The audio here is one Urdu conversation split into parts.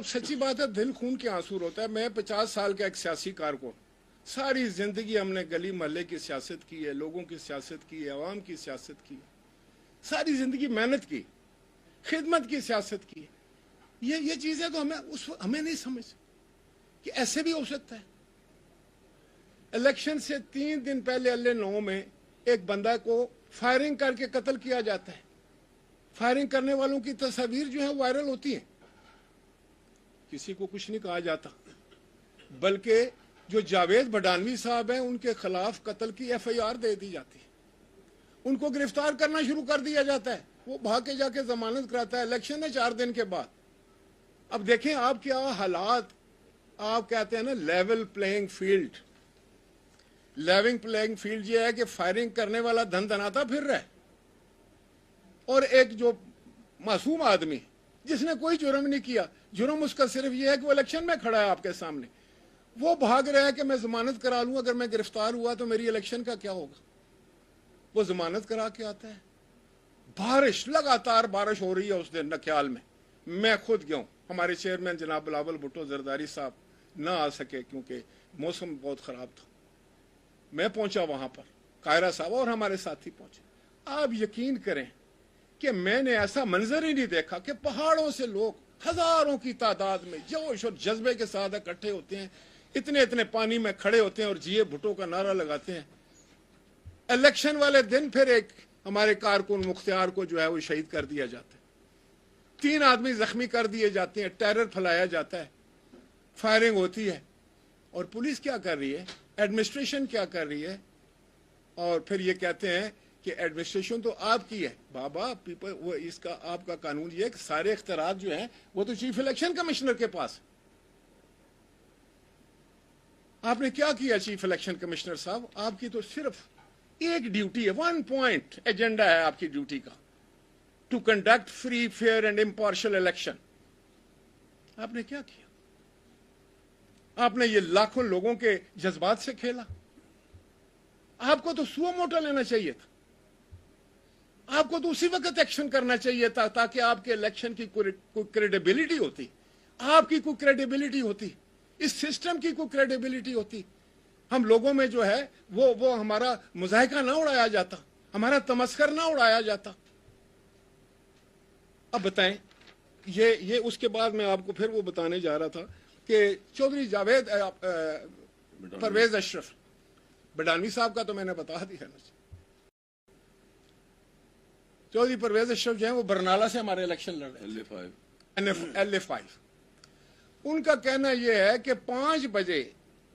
اب سچی بات ہے دل خون کے آنسو ہوتا ہے. میں 50 سال کا ایک سیاسی کارکن, ساری زندگی ہم نے گلی محلے کی سیاست کی ہے, لوگوں کی سیاست کی ہے, عوام کی سیاست کی ہے, ساری زندگی محنت کی, خدمت کی سیاست کی. یہ چیزیں تو ہمیں نہیں سمجھ کہ ایسے بھی ہو سکتا ہے. الیکشن سے 3 دن پہلے اللہ 9 میں ایک بندہ کو فائرنگ کر کے قتل کیا جاتا ہے. فائرنگ کرنے والوں کی تصاویر جو ہیں وائرل ہوتی ہیں, کسی کو کچھ نہیں کہا جاتا, بلکہ جو جاوید بڈانوی صاحب ہیں ان کے خلاف قتل کی FIR دے دی جاتی ہے, ان کو گرفتار کرنا شروع کر دیا جاتا ہے, وہ بھاگ کے جا کے ضمانت کراتا ہے. الیکشن ہے 4 دن کے بعد. اب دیکھیں آپ کیا حالات, آپ کہتے ہیں نا level playing field. Levelling playing field یہ ہے کہ فائرنگ کرنے والا دھن دھناتا پھر رہا ہے, اور ایک جو معصوم آدمی جس نے کوئی جرم نہیں کیا, جرم اس کا صرف یہ ہے کہ وہ الیکشن میں کھڑا ہے آپ کے سامنے, وہ بھاگ رہا ہے کہ میں ضمانت کرا لوں, اگر میں گرفتار ہوا تو میری الیکشن کا کیا ہوگا. وہ ضمانت کرا کے آتا ہے. بارش, لگاتار بارش ہو رہی ہے اس دن نکیال میں, میں خود گیا ہوں. ہمارے چیئرمین جناب بلاول بھٹو زرداری صاحب نہ آ سکے کیونکہ موسم بہت خراب تھا. میں پہنچا وہاں پر, قاہرہ صاحب اور ہمارے ساتھی پہنچے. آپ یقین کریں کہ میں نے ایسا منظر ہی نہیں دیکھا کہ پہاڑوں سے لوگ ہزاروں کی تعداد میں جوش اور جذبے کے ساتھ اکٹھے ہوتے ہیں, اتنے پانی میں کھڑے ہوتے ہیں اور جیے بھٹو کا نعرہ لگاتے ہیں. الیکشن والے دن پھر ایک ہمارے کارکن مختار کو جو ہے وہ شہید کر دیا جاتا ہے, 3 آدمی زخمی کر دیے جاتے ہیں, ٹیرر پھیلایا جاتا ہے, فائرنگ ہوتی ہے. اور پولیس کیا کر رہی ہے, ایڈمنسٹریشن کیا کر رہی ہے, اور پھر یہ کہتے ہیں کہ ایڈمنسٹریشن تو آپ کی ہے. بابا پیپل, وہ اس کا آپ کا قانون یہ ہے کہ سارے اختیارات جو ہیں وہ تو چیف الیکشن کمشنر کے پاس. آپ نے کیا کیا چیف الیکشن کمشنر صاحب, آپ کی تو صرف ایک ڈیوٹی ہے, 1 پوائنٹ ایجنڈا ہے آپ کی ڈیوٹی کا, to conduct free fair and impartial election. آپ نے کیا کیا؟ آپ نے یہ لاکھوں لوگوں کے جذبات سے کھیلا. آپ کو تو سو موٹا لینا چاہیے تھا, آپ کو تو اسی وقت ایکشن کرنا چاہیے تھا تاکہ آپ کے الیکشن کی کوئی کریڈیبلٹی ہوتی, آپ کی کوئی کریڈیبلٹی ہوتی, اس سسٹم کی کوئی کریڈیبلٹی ہوتی. ہم لوگوں میں جو ہے وہ ہمارا مذائقہ نہ اڑایا جاتا, ہمارا تمسخر نہ اڑایا جاتا. اب بتائیں, یہ اس کے بعد میں آپ کو پھر وہ بتانے جا رہا تھا کہ چودھری جاوید پرویز اشرف بڈانوی صاحب کا تو میں نے بتا دیا نا. چودھری پرویز اشرف جو ہیں وہ برنالہ سے ہمارے الیکشن لڑ رہے ہیں, LA5. ان کا کہنا یہ ہے کہ 5 بجے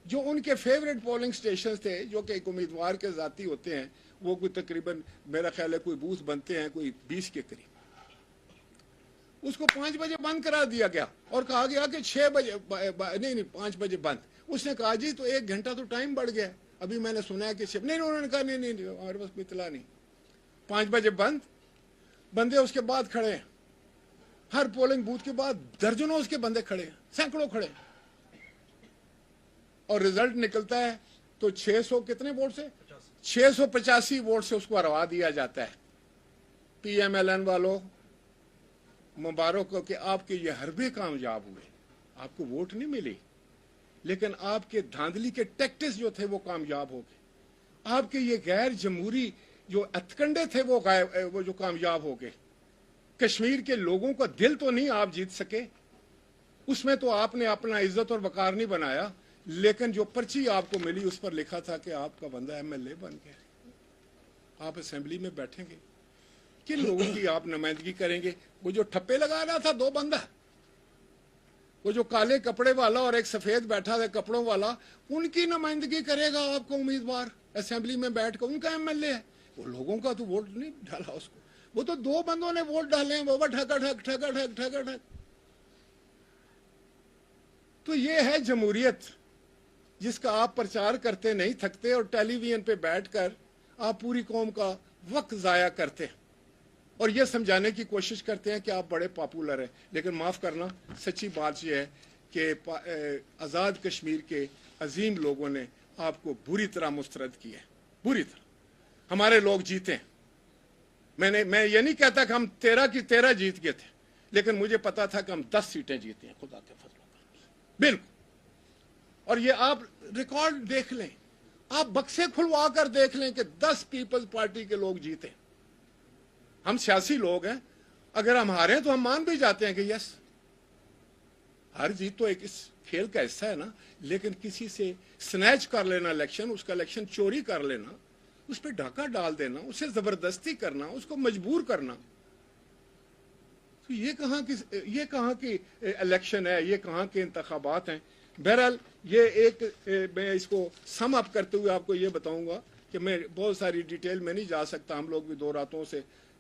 جو ان کے فیوریٹ پولنگ سٹیشنز تھے, جو کہ ایک امیدوار کے ذاتی ہوتے ہیں, وہ کوئی تقریباً میرا خیال ہے کوئی بوتھ بنتے ہیں کوئی 20 کے قریب, اس کو 5 بجے بند کرا دیا گیا اور کہا گیا کہ 6 بجے نہیں 5 بجے بند. اس نے کہا جی تو 1 گھنٹہ تو ٹائم بڑھ گیا, ابھی میں نے سنا ہے کہ نہیں, انہوں نے کہا نہیں ہمارے پاس کوئی اطلاع نہیں. 5 بجے بند, بندے اس کے بعد کھڑے ہیں, ہر پولنگ بوتھ کے بعد درجنوں اس کے بندے کھڑے ہیں, سینکڑوں کھڑے ہیں, اور رزلٹ نکلتا ہے تو 600 کتنے ووٹ سے 685 ووٹ سے اس کو ہروا دیا جاتا ہے. PMLN والوں مبارک ہو کہ آپ کے یہ حربے کامیاب ہوئے, آپ کو ووٹ نہیں ملی, لیکن آپ کے دھاندلی کے ٹیکٹس جو تھے وہ کامیاب ہو گئے. آپ کے یہ غیر جمہوری جو اتکنڈے تھے وہ جو کامیاب ہو گئے. کشمیر کے لوگوں کا دل تو نہیں آپ جیت سکے, اس میں تو آپ نے اپنا عزت اور وقار نہیں بنایا, لیکن جو پرچی آپ کو ملی اس پر لکھا تھا کہ آپ کا بندہ MLA بن گیا. آپ اسمبلی میں بیٹھیں گے, کن لوگوں کی آپ نمائندگی کریں گے؟ وہ جو ٹھپے لگا رہا تھا 2 بندہ, وہ جو کالے کپڑے والا اور ایک سفید بیٹھا تھا کپڑوں والا, ان کی نمائندگی کرے گا آپ کو امیدوار اسمبلی میں بیٹھ کر, ان کا MLA ہے. وہ لوگوں کا تو ووٹ نہیں ڈالا اس کو, وہ تو 2 بندوں نے ووٹ ڈالے ہیں, بابا ٹھگا ٹھگ ٹھگا ٹھگ ٹھگا ٹھگ. تو یہ ہے جمہوریت جس کا آپ پرچار کرتے نہیں تھکتے, اور ٹیلی ویژن پہ بیٹھ کر آپ پوری قوم کا وقت ضائع کرتے ہیں اور یہ سمجھانے کی کوشش کرتے ہیں کہ آپ بڑے پاپولر ہیں. لیکن معاف کرنا, سچی بات یہ ہے کہ آزاد کشمیر کے عظیم لوگوں نے آپ کو بری طرح مسترد کیا ہے, بری طرح. ہمارے لوگ جیتے ہیں, میں یہ نہیں کہتا کہ ہم 13 کی 13 جیت گئے تھے, لیکن مجھے پتا تھا کہ ہم 10 سیٹیں جیتے ہیں خدا کے فضل و کرم سے، بالکل. اور یہ آپ ریکارڈ دیکھ لیں، آپ بکسے کھلوا کر دیکھ لیں کہ 10 پیپلز پارٹی کے لوگ جیتے. ہم سیاسی لوگ ہیں، اگر ہم ہارے تو ہم مان بھی جاتے ہیں کہ یس، ہر جیت تو ایک اس کھیل کا حصہ ہے نا. لیکن کسی سے سنیچ کر لینا الیکشن، اس کا الیکشن چوری کر لینا، اس پہ ڈاکہ ڈال دینا، اسے زبردستی کرنا، اس کو مجبور کرنا، تو یہ کہاں کی الیکشن ہے، یہ کہاں کے انتخابات ہیں. بہرحال یہ ایک میں اس کو سم اپ کرتے ہوئے آپ کو یہ بتاؤں گا کہ میں بہت ساری ڈیٹیل میں نہیں جا سکتا. ہم لوگ بھی 2 راتوں سے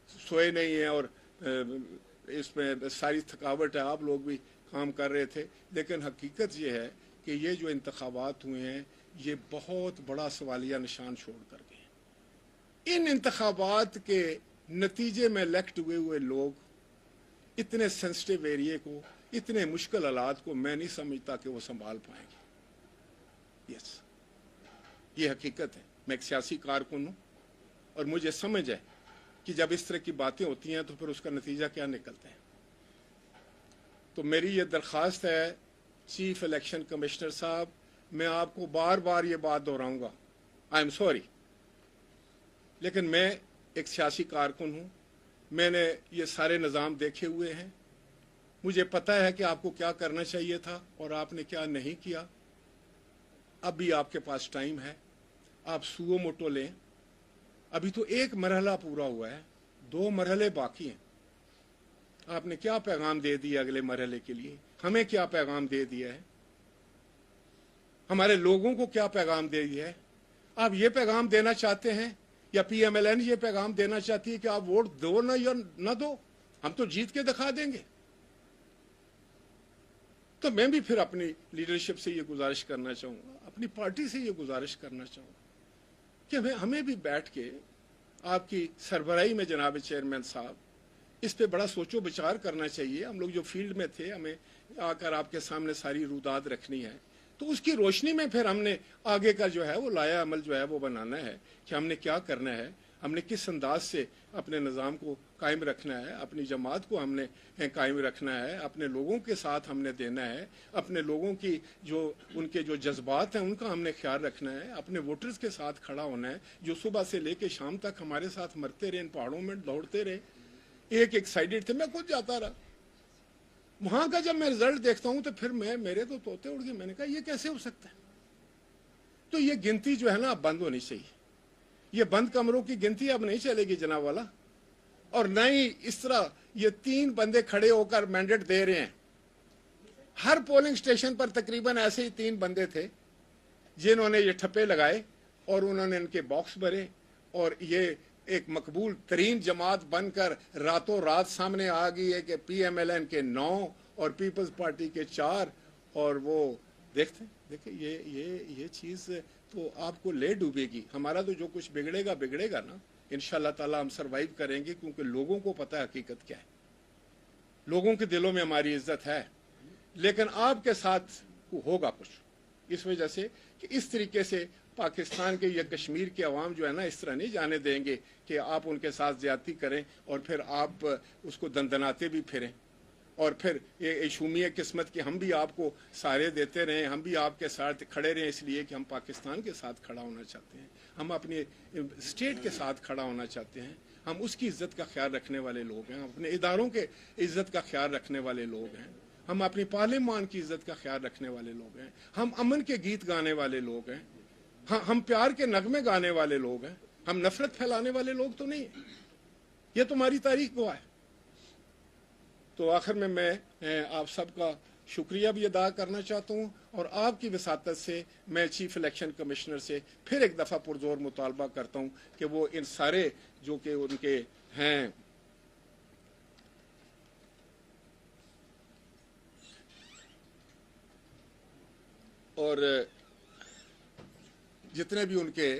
سوئے نہیں ہیں اور اس میں ساری تھکاوٹ ہے، آپ لوگ بھی کام کر رہے تھے. لیکن حقیقت یہ ہے کہ یہ جو انتخابات ہوئے ہیں یہ بہت بڑا سوالیہ نشان چھوڑ کر گئے ہیں. ان انتخابات کے نتیجے میں الیکٹ ہوئے لوگ اتنے سینسٹیو ایریے کو، اتنے مشکل حالات کو میں نہیں سمجھتا کہ وہ سنبھال پائیں گے. یس، یہ حقیقت ہے. میں ایک سیاسی کارکن ہوں اور مجھے سمجھ ہے کہ جب اس طرح کی باتیں ہوتی ہیں تو پھر اس کا نتیجہ کیا نکلتا ہے. تو میری یہ درخواست ہے چیف الیکشن کمشنر صاحب، میں آپ کو بار بار یہ بات دہراؤں گا، آئی ایم سوری، لیکن میں ایک سیاسی کارکن ہوں، میں نے یہ سارے نظام دیکھے ہوئے ہیں، مجھے پتا ہے کہ آپ کو کیا کرنا چاہیے تھا اور آپ نے کیا نہیں کیا. اب بھی آپ کے پاس ٹائم ہے، آپ سو موٹو لیں. ابھی تو ایک مرحلہ پورا ہوا ہے، 2 مرحلے باقی ہیں. آپ نے کیا پیغام دے دیا اگلے مرحلے کے لیے؟ ہمیں کیا پیغام دے دیا ہے؟ ہمارے لوگوں کو کیا پیغام دے دیا ہے؟ آپ یہ پیغام دینا چاہتے ہیں یا پی ایم ایل این یہ پیغام دینا چاہتی ہے کہ آپ ووٹ دو نہ یا نہ دو، ہم تو جیت کے دکھا دیں گے؟ تو میں بھی پھر اپنی لیڈرشپ سے یہ گزارش کرنا چاہوں گا، اپنی پارٹی سے یہ گزارش کرنا چاہوں گا کہ ہمیں بھی بیٹھ کے آپ کی سربراہی میں جناب چیئرمین صاحب اس پہ بڑا سوچ و بچار کرنا چاہیے. ہم لوگ جو فیلڈ میں تھے، ہمیں آ کر آپ کے سامنے ساری روداد رکھنی ہے، تو اس کی روشنی میں پھر ہم نے آگے کا جو ہے وہ لایا عمل جو ہے وہ بنانا ہے کہ ہم نے کیا کرنا ہے، ہم نے کس انداز سے اپنے نظام کو قائم رکھنا ہے، اپنی جماعت کو ہم نے قائم رکھنا ہے، اپنے لوگوں کے ساتھ ہم نے دینا ہے، اپنے لوگوں کی جو ان کے جو جذبات ہیں ان کا ہم نے خیال رکھنا ہے، اپنے ووٹرز کے ساتھ کھڑا ہونا ہے جو صبح سے لے کے شام تک ہمارے ساتھ مرتے رہے، ان پہاڑوں میں دوڑتے رہے. ایک سائیڈڈ تھے، میں خود جاتا رہا وہاں کا. جب میں رزلٹ دیکھتا ہوں تو پھر میرے تو طوطے اڑ گئے. میں نے کہا یہ کیسے ہو سکتا ہے؟ تو یہ گنتی جو ہے نا اب بند ہونی چاہیے. یہ بند کمروں کی گنتی اب نہیں چلے گی جناب والا. اور نہ ہی اس طرح یہ 3 بندے کھڑے ہو کر مینڈیٹ دے رہے ہیں. ہر پولنگ سٹیشن پر تقریباً ایسے ہی 3 بندے تھے جنہوں نے یہ ٹھپے لگائے اور انہوں نے ان کے باکس بھرے اور یہ ایک مقبول ترین جماعت بن کر راتوں رات سامنے آ گئی ہے کہ پی ایم ایل این کے 9 اور پیپلز پارٹی کے 4. اور وہ دیکھیں یہ چیز تو آپ کو لے ڈوبے گی. ہمارا تو جو کچھ بگڑے گا نا، انشاءاللہ تعالی ہم سروائیو کریں گے، کیونکہ لوگوں کو پتہ ہے حقیقت کیا ہے، لوگوں کے دلوں میں ہماری عزت ہے. لیکن آپ کے ساتھ ہوگا کچھ، اس وجہ سے کہ اس طریقے سے پاکستان کے یا کشمیر کے عوام جو ہے نا اس طرح نہیں جانے دیں گے کہ آپ ان کے ساتھ زیادتی کریں اور پھر آپ اس کو دندناتے بھی پھریں اور پھر یہ شومیہ قسمت کہ ہم بھی آپ کو سہارے دیتے رہیں، ہم بھی آپ کے ساتھ کھڑے رہیں اس لیے کہ ہم پاکستان کے ساتھ کھڑا ہونا چاہتے ہیں، ہم اپنے اسٹیٹ کے ساتھ کھڑا ہونا چاہتے ہیں، ہم اس کی عزت کا خیال رکھنے والے لوگ ہیں، ہم اپنے اداروں کے عزت کا خیال رکھنے والے لوگ ہیں، ہم اپنی پارلیمان کی عزت کا خیال رکھنے والے لوگ ہیں، ہم امن کے گیت گانے والے لوگ ہیں، ہم پیار کے نغمے گانے والے لوگ ہیں، ہم نفرت پھیلانے والے لوگ تو نہیں ہیں. یہ تمہاری تاریخ گواہ ہے. تو آخر میں آپ سب کا شکریہ بھی ادا کرنا چاہتا ہوں اور آپ کی وساطت سے میں چیف الیکشن کمشنر سے پھر ایک دفعہ پرزور مطالبہ کرتا ہوں کہ وہ ان سارے جو کہ ان کے ہیں اور جتنے بھی ان کے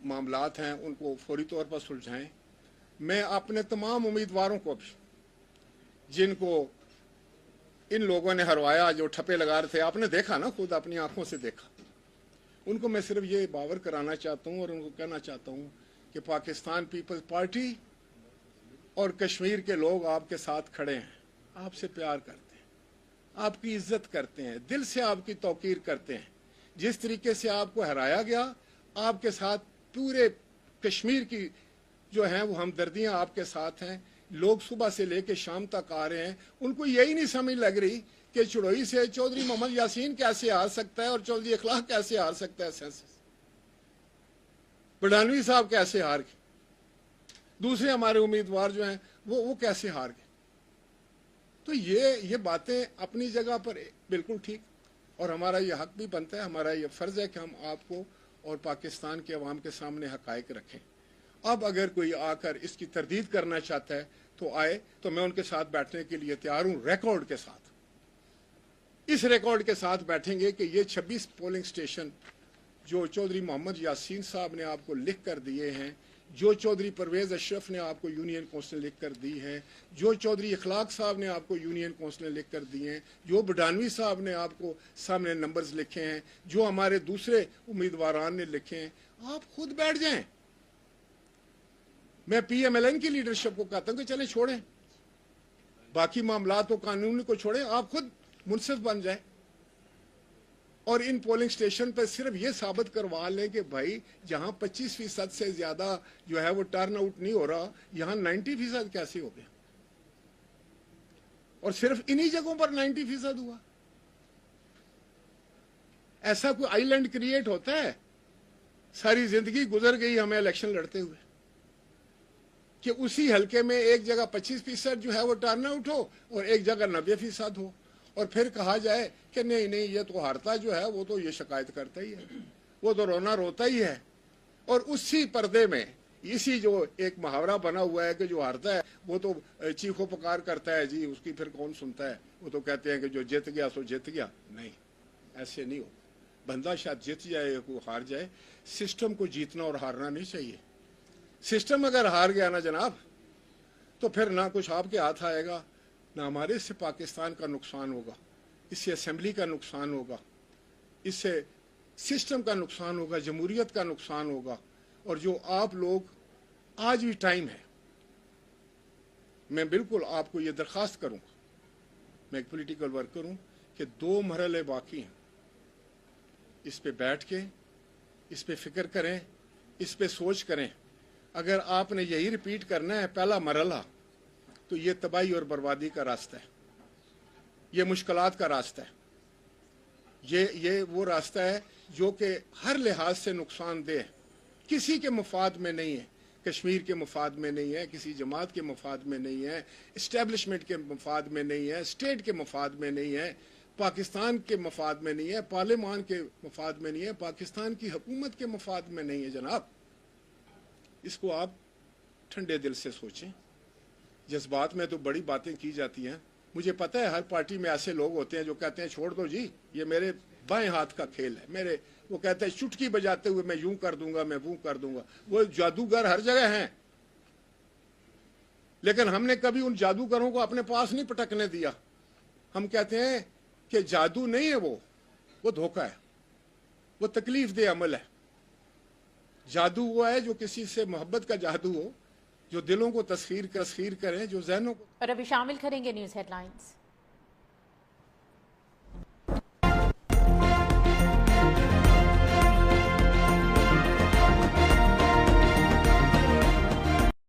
معاملات ہیں ان کو فوری طور پر سلجھائیں. میں اپنے تمام امیدواروں کو بھی جن کو ان لوگوں نے ہروایا، جو ٹھپے لگا رہے تھے، آپ نے دیکھا نا، خود اپنی آنکھوں سے دیکھا، ان کو میں صرف یہ باور کرانا چاہتا ہوں اور ان کو کہنا چاہتا ہوں کہ پاکستان پیپلز پارٹی اور کشمیر کے لوگ آپ کے ساتھ کھڑے ہیں, آپ سے پیار کرتے ہیں, آپ کی عزت کرتے ہیں, دل سے آپ کی توقیر کرتے ہیں. جس طریقے سے آپ کو ہرایا گیا, آپ کے ساتھ پورے کشمیر کی جو ہیں وہ ہمدردیاں آپ کے ساتھ ہیں. لوگ صبح سے لے کے شام تک آ رہے ہیں, ان کو یہی نہیں سمجھ لگ رہی کہ چڑوئی سے چودھری محمد یاسین کیسے ہار سکتا ہے اور چودھری اخلاق کیسے ہار سکتا ہے, سینسس بڈھانوی صاحب کیسے ہار گئے, دوسرے ہمارے امیدوار جو ہیں وہ کیسے ہار گئے. تو یہ باتیں اپنی جگہ پر بالکل ٹھیک, اور ہمارا یہ حق بھی بنتا ہے, ہمارا یہ فرض ہے کہ ہم آپ کو اور پاکستان کے عوام کے سامنے حقائق رکھیں. اب اگر کوئی آ کر اس کی تردید کرنا چاہتا ہے تو آئے, تو میں ان کے ساتھ بیٹھنے کے لیے تیار ہوں, ریکارڈ کے ساتھ. اس ریکارڈ کے ساتھ بیٹھیں گے کہ یہ 26 پولنگ سٹیشن جو چودھری محمد یاسین صاحب نے آپ کو لکھ کر دیے ہیں, جو چودھری پرویز اشرف نے آپ کو یونین کونسل لکھ کر دی ہے, جو چودھری اخلاق صاحب نے آپ کو یونین کونسل لکھ کر دی ہیں, جو بڈھانوی صاحب نے آپ کو سامنے نمبرز لکھے ہیں, جو ہمارے دوسرے امیدواران نے لکھے ہیں, آپ خود بیٹھ جائیں. میں پی ایم ایل این کی لیڈرشپ کو کہتا ہوں کہ چلیں چھوڑیں, باقی معاملات و قانون کو چھوڑیں, آپ خود منصف بن جائیں اور ان پولنگ سٹیشن پہ صرف یہ ثابت کروا لیں کہ بھائی جہاں 25% سے زیادہ جو ہے وہ ٹرن آؤٹ نہیں ہو رہا, یہاں 90% کیسے ہو گیا, اور صرف انہی جگہوں پر 90% ہوا. ایسا کوئی آئی لینڈ کریٹ ہوتا ہے؟ ساری زندگی گزر گئی ہمیں الیکشن لڑتے ہوئے کہ اسی حلقے میں ایک جگہ 25% جو ہے وہ ٹرن آؤٹ ہو اور ایک جگہ 90% ہو, اور پھر کہا جائے کہ نہیں یہ تو ہارتا جو ہے وہ تو یہ شکایت کرتا ہی ہے, وہ تو رونا روتا ہی ہے. اور اسی پردے میں اسی جو ایک محاورہ بنا ہوا ہے کہ جو ہارتا ہے وہ تو چیخو پکار کرتا ہے, جی اس کی پھر کون سنتا ہے, وہ تو کہتے ہیں کہ جو جیت گیا سو جیت گیا. نہیں, ایسے نہیں ہو. بندہ شاید جیت جائے یا کوئی ہار جائے, سسٹم کو جیتنا اور ہارنا نہیں چاہیے. سسٹم اگر ہار گیا نا جناب, تو پھر نہ کچھ آپ کے ہاتھ آئے گا, نہ ہمارے, اس سے پاکستان کا نقصان ہوگا, اس سے اسمبلی کا نقصان ہوگا, اس سے سسٹم کا نقصان ہوگا, جمہوریت کا نقصان ہوگا. اور جو آپ لوگ آج بھی ٹائم ہے, میں بالکل آپ کو یہ درخواست کروں گا, میں ایک پولیٹیکل ورکر ہوں, کہ 2 مرحلے باقی ہیں, اس پہ بیٹھ کے اس پہ فکر کریں, اس پہ سوچ کریں. اگر آپ نے یہی ریپیٹ کرنا ہے پہلا مرحلہ, تو یہ تباہی اور بربادی کا راستہ ہے, یہ مشکلات کا راستہ ہے, یہ وہ راستہ ہے جو کہ ہر لحاظ سے نقصان دہ ہے, کسی کے مفاد میں نہیں ہے, کشمیر کے مفاد میں نہیں ہے, کسی جماعت کے مفاد میں نہیں ہے, اسٹیبلشمنٹ کے مفاد میں نہیں ہے, اسٹیٹ کے مفاد میں نہیں ہے, پاکستان کے مفاد میں نہیں ہے, پارلیمان کے مفاد میں نہیں ہے, پاکستان کی حکومت کے مفاد میں نہیں ہے. جناب, اس کو آپ ٹھنڈے دل سے سوچیں. جذبات میں تو بڑی باتیں کی جاتی ہیں, مجھے پتہ ہے ہر پارٹی میں ایسے لوگ ہوتے ہیں جو کہتے ہیں چھوڑ دو جی, یہ میرے بائیں ہاتھ کا کھیل ہے, وہ کہتے ہیں چٹکی بجاتے ہوئے میں یوں کر دوں گا, میں وہ کر دوں گا. وہ جادوگر ہر جگہ ہیں, لیکن ہم نے کبھی ان جادوگروں کو اپنے پاس نہیں پٹکنے دیا. ہم کہتے ہیں کہ جادو نہیں ہے, وہ دھوکہ ہے, وہ تکلیف دہ عمل ہے. جادو وہ ہے جو کسی سے محبت کا جادو ہو, جو دلوں کو تسخیر کریں, جو ذہنوں کو. اور ابھی شامل کریں گے نیوز ہیڈ لائنز.